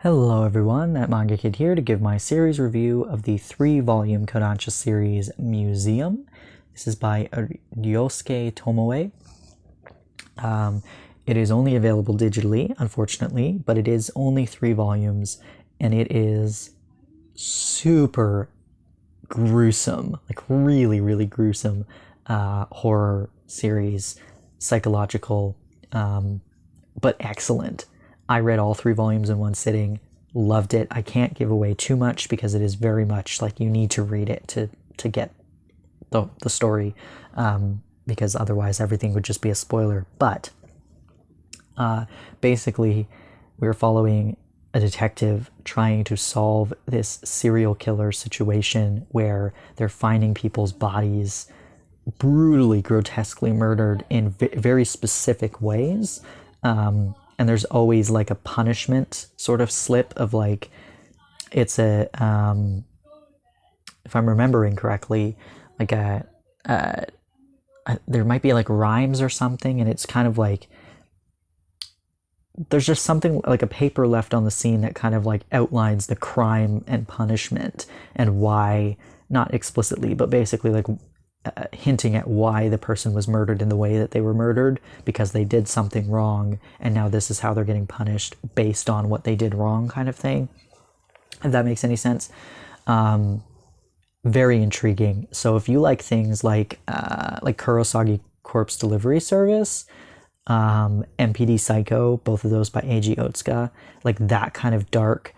Hello everyone, that Manga Kid here to give my series review of the 3-volume Kodansha series Museum. This is by Ryosuke Tomoe. It is only available digitally, unfortunately, but it is only 3 volumes, and it is super gruesome, like really gruesome horror series, psychological, but excellent. I read all 3 volumes in one sitting, loved it. I can't give away too much because it is very much like you need to read it to get the story, because otherwise everything would just be a spoiler. But basically, we're following a detective trying to solve this serial killer situation where they're finding people's bodies brutally, grotesquely murdered in very specific ways. And there's always like a punishment sort of slip of like, it's a, if I'm remembering correctly, like there might be like rhymes or something, and it's kind of like, there's just something like a paper left on the scene that kind of like outlines the crime and punishment and why, not explicitly, but basically like hinting at why the person was murdered in the way that they were murdered, because they did something wrong, and now this is how they're getting punished based on what they did wrong, kind of thing, if that makes any sense. Very intriguing. So if you like things like Kurosagi Corpse Delivery Service, MPD Psycho, both of those by Eiji Otsuka, like that kind of dark,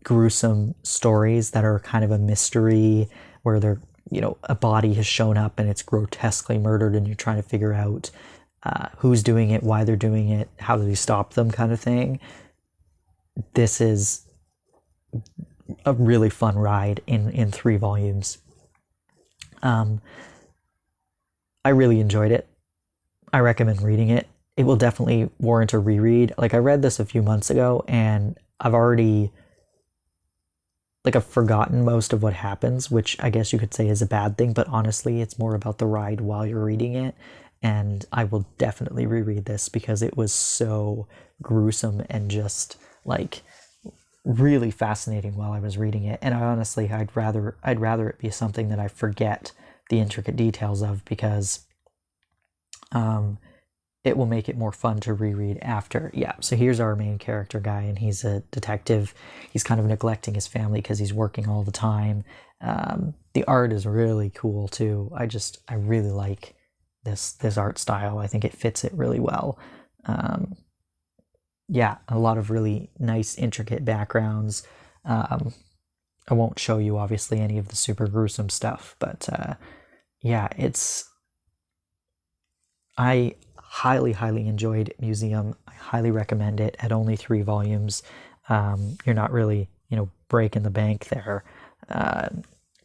gruesome stories that are kind of a mystery where they're, a body has shown up and it's grotesquely murdered and you're trying to figure out who's doing it, why they're doing it, how do we stop them, kind of thing. This is a really fun ride in 3 volumes. I really enjoyed it. I recommend reading it. It will definitely warrant a reread. Like, I read this a few months ago and I've forgotten most of what happens, which I guess you could say is a bad thing, but honestly, it's more about the ride while you're reading it. And I will definitely reread this because it was so gruesome and just like really fascinating while I was reading it. And honestly, I'd rather it be something that I forget the intricate details of, because it will make it more fun to reread after. Yeah, so here's our main character guy, and he's a detective. He's kind of neglecting his family because he's working all the time. The art is really cool too. I really like this art style. I think it fits it really well. Yeah, a lot of really nice, intricate backgrounds. I won't show you, obviously, any of the super gruesome stuff, but yeah, I highly enjoyed Museum. I highly recommend it at only 3 volumes. You're not really, breaking the bank there.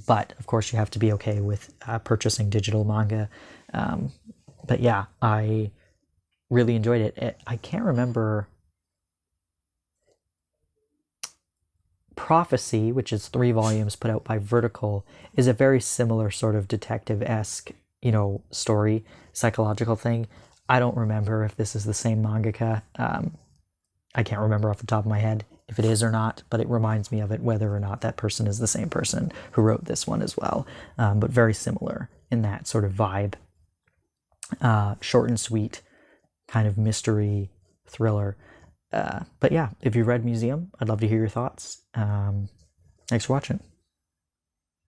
But of course you have to be okay with purchasing digital manga. But yeah, I really enjoyed it. I can't remember. Prophecy, which is 3 volumes put out by Vertical, is a very similar sort of detective-esque, story, psychological thing. I don't remember if this is the same mangaka. I can't remember off the top of my head if it is or not, but it reminds me of it, whether or not that person is the same person who wrote this one as well. But very similar in that sort of vibe. Short and sweet, kind of mystery thriller. But yeah, if you read Museum, I'd love to hear your thoughts. Thanks for watching.